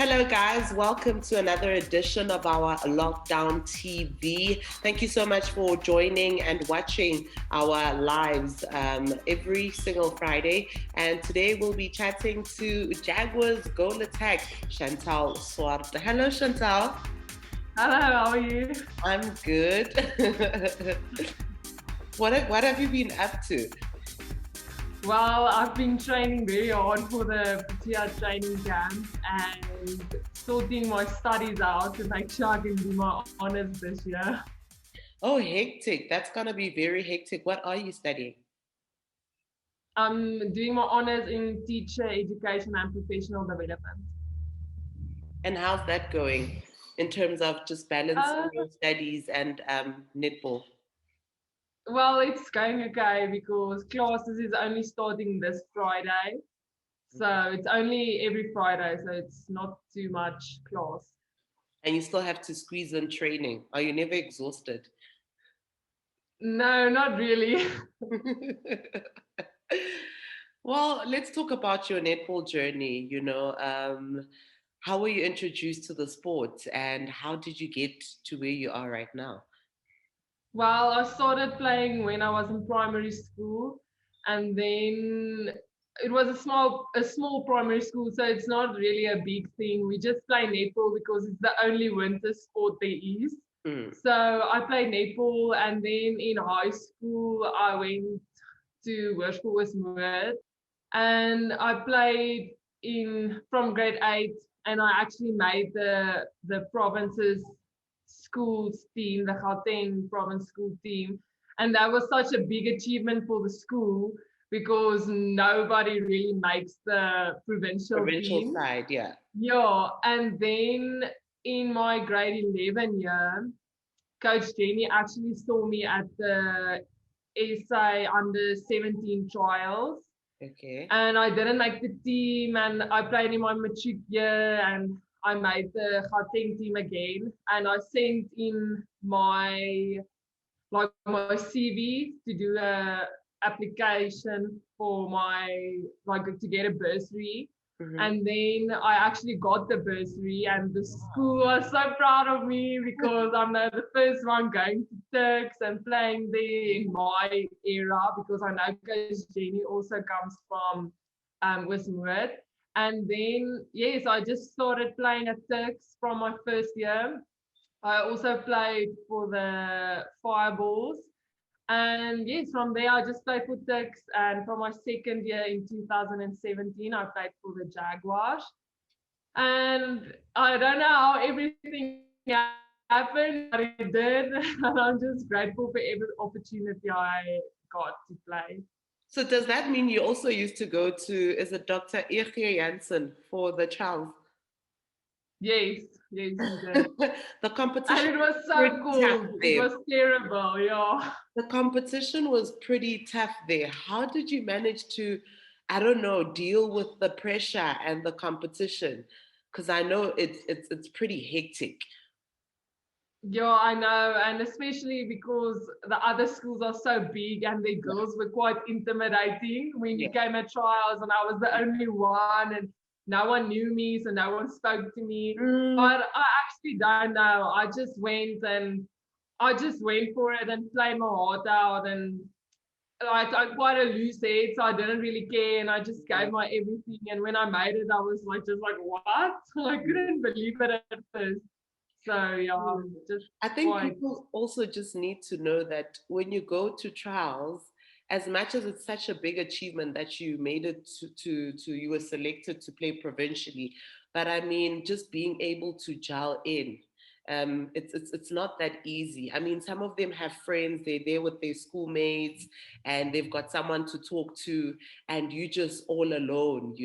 Hello, guys. Welcome to another edition of our Lockdown TV. Thank you so much for joining and watching our lives every single Friday. And today we'll be chatting to Jaguars goal attack, Chantelle Swart. Hello, Chantelle. Hello, how are you? I'm good. What have you been up to? Well, I've been training very hard for the Protea training camp and sorting my studies out to make sure I can do my honors this year. Oh, hectic. That's going to be very hectic. What are you studying? I'm doing my honors in teacher education and professional development. And how's that going in terms of just balancing Uh, your studies and netball? well, it's going okay because classes is only starting this Friday. So it's only every Friday, so it's not too much class. And you still have to squeeze in training. Are you never exhausted? No, not really. Well, let's talk about your netball journey. How were you introduced to the sport and how did you get to where you are right now? Well, I started playing when I was in primary school, and then it was a small primary school, so it's not really a big thing. We just play netball because it's the only winter sport there is. Mm. So I played netball, and then in high school I went to Hoërskool Wismoed, and I played in from grade 8, and I actually made the province's schools team, the Gauteng province school team, and that was such a big achievement for the school because nobody really makes the provincial Provincial team. side, yeah. Yeah, and then in my grade 11 year, Coach Jenny actually saw me at the SA under 17 trials, Okay. and I didn't make the team, and I played in my matric year, and I made the Gauteng team again, and I sent in my CV to do a application for my like to get a bursary. Mm-hmm. And then I actually got the bursary, and the school was so proud of me because I'm the first one going to Turks and playing there in my era because I know Coach Jenny also comes from Wismoed. And then, yes, I just started playing at Turks from my first year. I also played for the Fireballs. And yes, from there I just played for Turks. And from my second year in 2017, I played for the Jaguars. And I don't know how everything happened, but it did. And I'm just grateful for every opportunity I got to play. So does that mean you also used to go to, is it Dr. Irke Janssen for the child? Yes, yes, we did. The And competition it was was so pretty tough cool. It there. was terrible, yeah. The competition was pretty tough there. How did you manage to, I don't know, deal with the pressure and the competition? Because I know it's pretty hectic. Yeah, I know, and especially because the other schools are so big and the Yeah. girls were quite intimidating when you Yeah. came at trials, and I was the only one, and no one knew me, so no one spoke to me. Mm, But I actually don't know. I just went for it and played my heart out, and like I'm quite a loose head, so I didn't really care, and I just yeah. gave my everything. And when I made it, I was like, just like, what? I couldn't believe it at first. So yeah, Mm. just I think quite. people also just need to know that when you go to trials, as much as it's such a big achievement that you made it to you were selected to play provincially, but I mean, just being able to gel in, it's not that easy. I mean, some of them have friends, they're there with their schoolmates, and they've got someone to talk to, and you just all alone,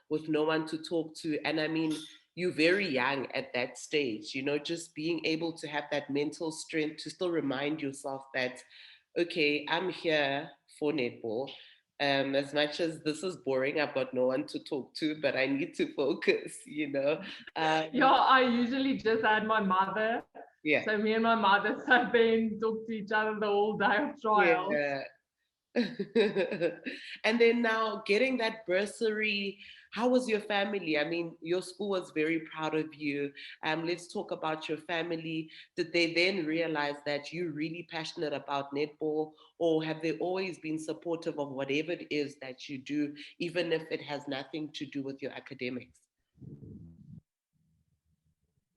with no one to talk to. And I mean, you're very young at that stage, just being able to have that mental strength to still remind yourself that, okay, I'm here for netball. As much as this is boring, I've got no one to talk to, but I need to focus. Yeah, Um, I usually just had my mother. yeah, So me and my mother sat there and talked to each other the whole day of trials. yeah. And then now getting that bursary, how was your family? I mean, your school was very proud of you. Let's talk about your family. Did they then realize that you're really passionate about netball, or have they always been supportive of whatever it is that you do, even if it has nothing to do with your academics?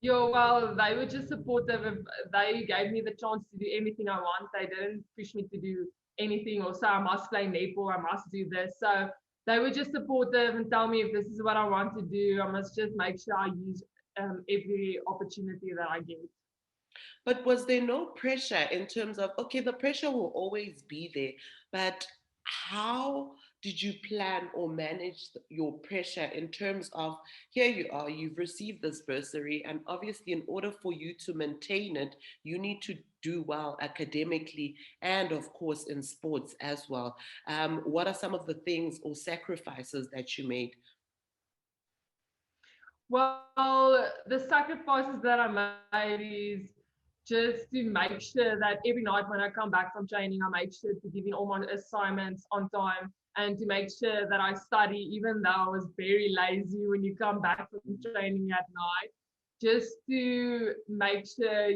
Yeah, well, they were just supportive. If they gave me the chance to do anything I want. They didn't push me to do anything or say I must play netball, I must do this. So they were just supportive and tell me if this is what I want to do, I must just make sure I use every opportunity that I get. But was there no pressure in terms of, okay, the pressure will always be there, but how did you plan or manage your pressure in terms of, here you are, you've received this bursary, and obviously, in order for you to maintain it, you need to do well academically and, of course, in sports as well. What are some of the things or sacrifices that you made? Well, the sacrifices that I made is just to make sure that every night when I come back from training, I make sure to give in all my assignments on time and to make sure that I study, even though I was very lazy when you come back from training at night, just to make sure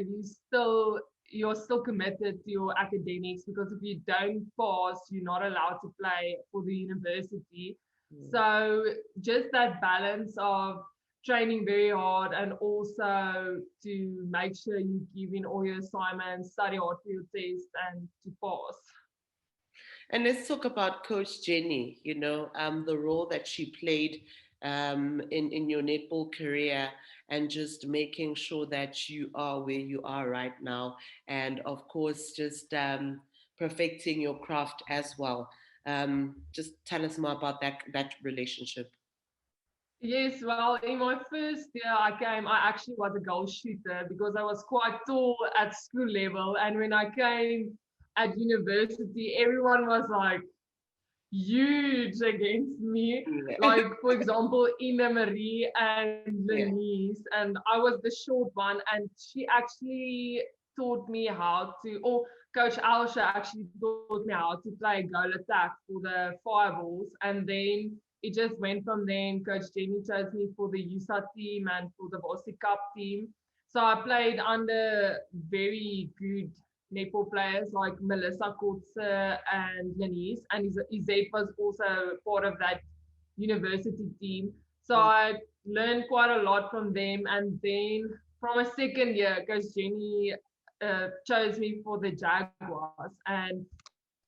you're still committed to your academics, because if you don't pass, you're not allowed to play for the university. Mm. So just that balance of training very hard and also to make sure you give in all your assignments, study hard for your test and to pass. And let's talk about Coach Jenny, the role that she played in your netball career, and just making sure that you are where you are right now. And of course, just perfecting your craft as well. Just tell us more about that relationship. Yes, well, in my first year I actually was a goal shooter because I was quite tall at school level. And when I came at university, everyone was like, huge against me. Yeah. Like, for example, Ina Marie and Yeah. Lenise, and I was the short one, and she actually taught me how to, or Coach Alsha actually taught me how to play goal attack for the fireballs, and then it just went from there. Coach Jenny chose me for the USA team and for the Bossy Cup team. So I played under very good netball players like Melissa Kotze and Lenise, and Izette was also part of that university team. So Mm. I learned quite a lot from them. And then from a second year, Coach Jenny chose me for the Jaguars, and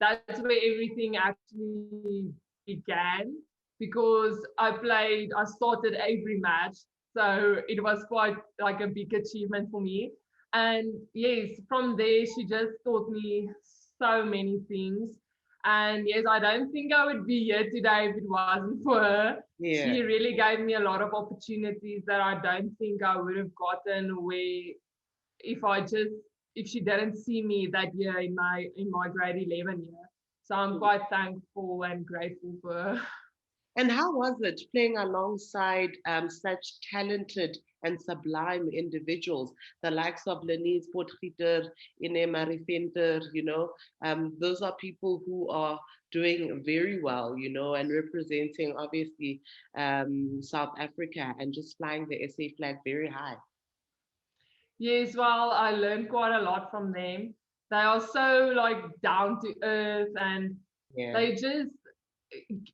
that's where everything actually began, because I started every match. So it was quite like a big achievement for me. And yes, from there, she just taught me so many things. And yes, I don't think I would be here today if it wasn't for her. She Yeah. really gave me a lot of opportunities that I don't think I would have gotten where if I just if she didn't see me that year in my grade 11 year. So I'm quite thankful and grateful for her. And how was it playing alongside such talented and sublime individuals, the likes of Lenise Potgieter, Ine Marifenter, those are people who are doing very well, and representing obviously South Africa and just flying the SA flag very high. Yes, well, I learned quite a lot from them. They are so like down to earth, and Yeah. they just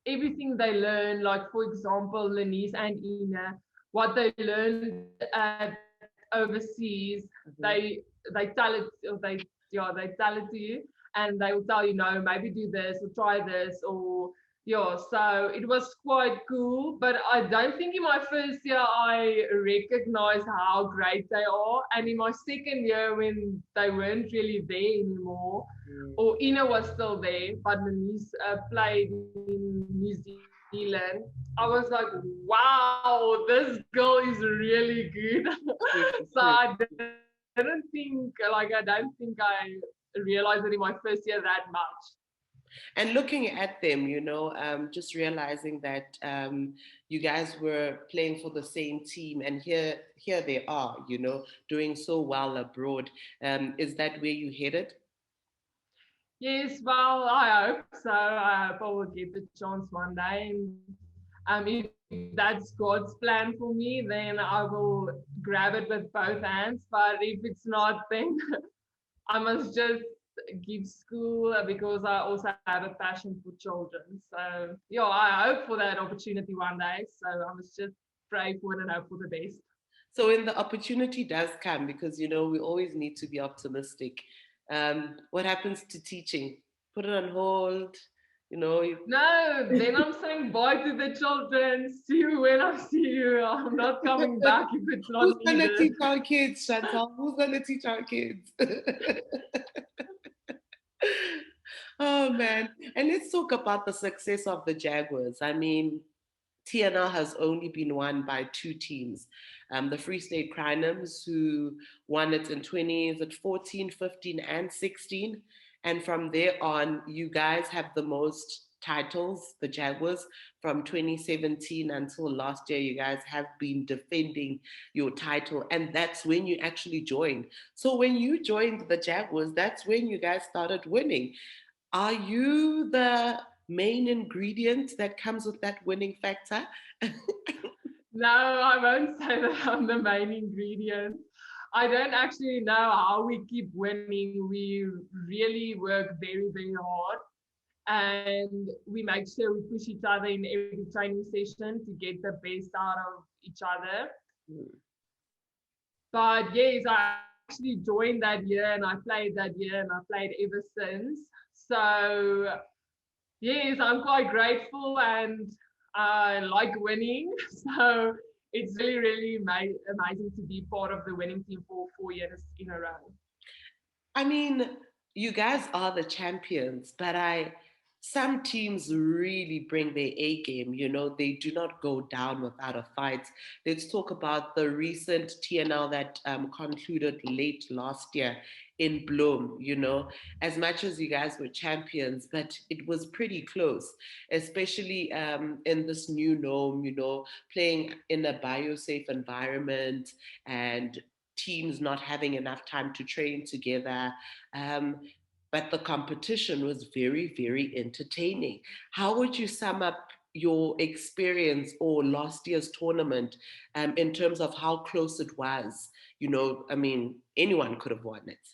everything they learn, like for example, Lenise and Ina, what they learned at overseas, Mhm. they tell it, or they tell it to you, and they will tell you, no, maybe do this or try this, or yeah. So it was quite cool, but I don't think in my first year I recognized how great they are, and in my second year when they weren't really there anymore, Mm. or Ina was still there, but Denise played in New Zealand. I was like, wow, this girl is really good. True, So I true. didn't think, I don't think I realized it in my first year that much. And looking at them, just realizing that you guys were playing for the same team, and here they are, doing so well abroad. Is that where you headed? Yes, well, I hope so. I hope I will get the chance one day. And if that's God's plan for me, then I will grab it with both hands. But if it's not, then I must just give school because I also have a passion for children. So, yeah, I hope for that opportunity one day. So I must just pray for it and hope for the best. So when the opportunity does come, because we always need to be optimistic. What happens to teaching? Put it on hold. You know, No, then I'm saying bye to the children. See you when I see you. I'm not coming back if it's who's not gonna needed. teach our kids, Chantal? Who's gonna teach our kids? Oh man. And let's talk about the success of the Jaguars. I mean, TNL has only been won by two teams. The Free State Crinums, who won it in 20, is it 14, 15, and 16. And from there on, you guys have the most titles, the Jaguars, from 2017 until last year. You guys have been defending your title, and that's when you actually joined. So when you joined the Jaguars, that's when you guys started winning. Are you the main ingredient that comes with that winning factor? No, I won't say that I'm the main ingredient. I don't actually know how we keep winning. We really work very, very hard and we make sure we push each other in every training session to get the best out of each other. But yes, I actually joined that year and I played that year and I played ever since. So yes, I'm quite grateful and I like winning. So it's really, really amazing to be part of the winning team for 4 years in a row. I mean, you guys are the champions, but some teams really bring their A game. They do not go down without a fight. Let's talk about the recent TNL that concluded late last year in Bloom. As much as you guys were champions, but it was pretty close, especially in this new norm. Playing in a biosafe environment and teams not having enough time to train together. Um, but the competition was very, very entertaining. How would you sum up your experience or last year's tournament in terms of how close it was? I mean, anyone could have won it.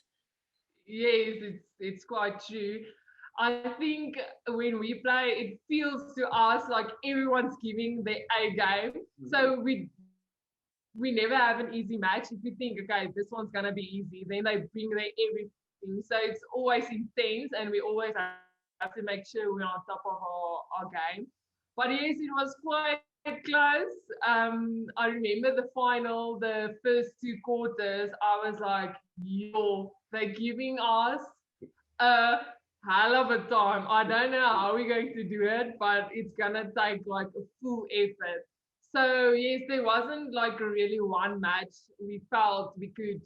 Yes, it's quite true. I think when we play, it feels to us like everyone's giving their A game. So we never have an easy match. If we think, okay, this one's gonna be easy, then they bring their everything. So it's always intense, and we always have to make sure we're on top of our game. But yes, it was quite close. I remember the final, the first two quarters. I was like, yo, they're giving us a hell of a time. I don't know how we're going to do it, but it's gonna take like a full effort. So yes, there wasn't like really one match we felt we could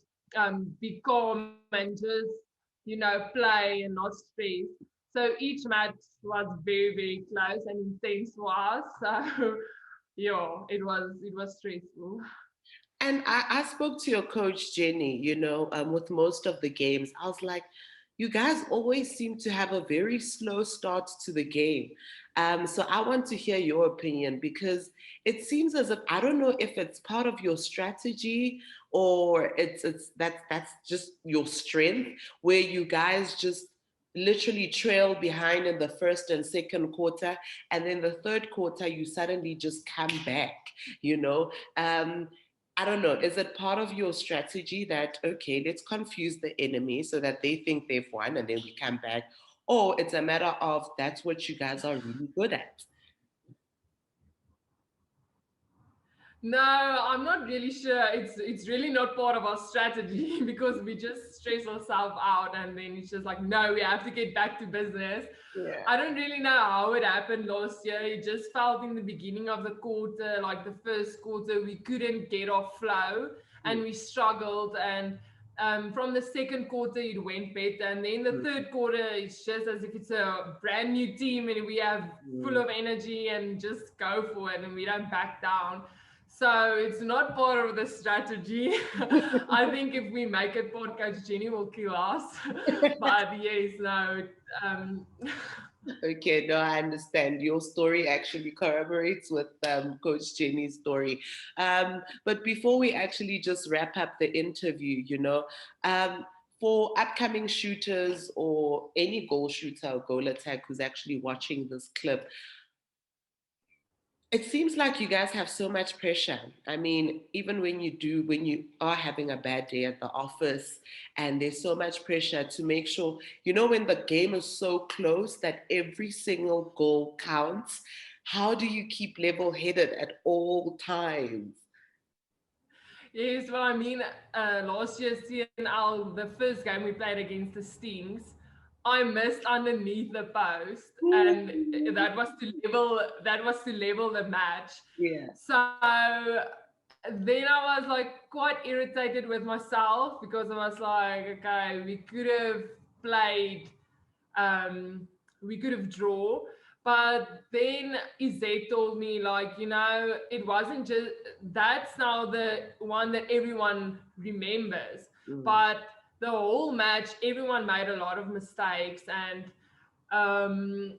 be calm and just play and not stress. So each match was very, very close and intense for us. So yeah, it was stressful. And I spoke to your coach, Jenny, with most of the games. I was like, you guys always seem to have a very slow start to the game. So I want to hear your opinion because it seems as if I don't know if it's part of your strategy or that's just your strength where you guys just literally trail behind in the first and second quarter, and then the third quarter you suddenly just come back. You know, I don't know. Is it part of your strategy that, okay, let's confuse the enemy so that they think they've won and then we come back? Or it's a matter of that's what you guys are really good at? No, I'm not really sure. It's really not part of our strategy because we just stress ourselves out and then it's just like, no, we have to get back to business. Yeah. I don't really know how it happened last year. It just felt in the beginning of the quarter, like the first quarter, we couldn't get off flow and we struggled. And from the second quarter, it went better. And then the third quarter, it's just as if it's a brand new team and we have full of energy and just go for it and we don't back down. So it's not part of the strategy. I think if we make it part, Coach Jenny will kill us. But yes, no, um, Okay, no, I understand. Your story actually corroborates with Coach Jenny's story. But before we actually just wrap up the interview, um, for upcoming shooters or any goal shooter or goal attack who's actually watching this clip, it seems like you guys have so much pressure. I mean, even when you are having a bad day at the office, and there's so much pressure to make sure, when the game is so close that every single goal counts, how do you keep level headed at all times? Yes, well, I mean, last year, CNL, the first game we played against the Stings, I missed underneath the post, and Ooh. that was to level the match. Yeah. So then I was like quite irritated with myself because I was like, okay, played, we could have drawn. But then Izette told me, like, it wasn't just that's now the one that everyone remembers. Mm, But the whole match, everyone made a lot of mistakes, and um,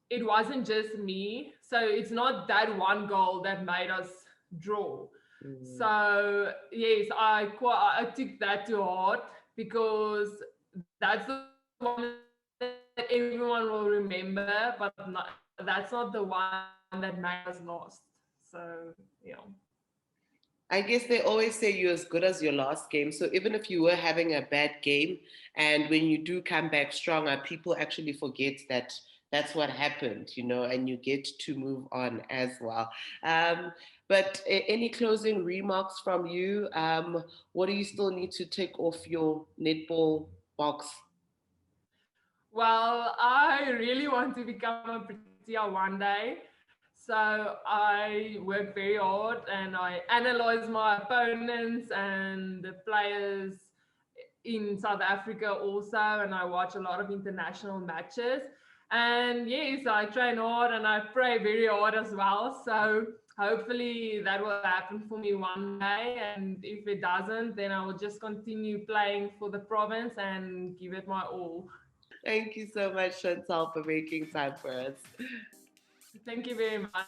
it wasn't just me. So it's not that one goal that made us draw. mm, So yes, I took that to heart because that's the one that everyone will remember, but that's not the one that made us lost. So yeah. I guess they always say you're as good as your last game. So even if you were having a bad game, and when you do come back stronger, people actually forget that that's what happened, and you get to move on as well. But any closing remarks from you? What do you still need to take off your netball box? Well, I really want to become a prettier one day. So I work very hard and I analyze my opponents and the players in South Africa also. And I watch a lot of international matches. And yes, I train hard and I pray very hard as well. So hopefully that will happen for me one day. And if it doesn't, then I will just continue playing for the province and give it my all. Thank you so much, Chantal, for making time for us. Thank you very much.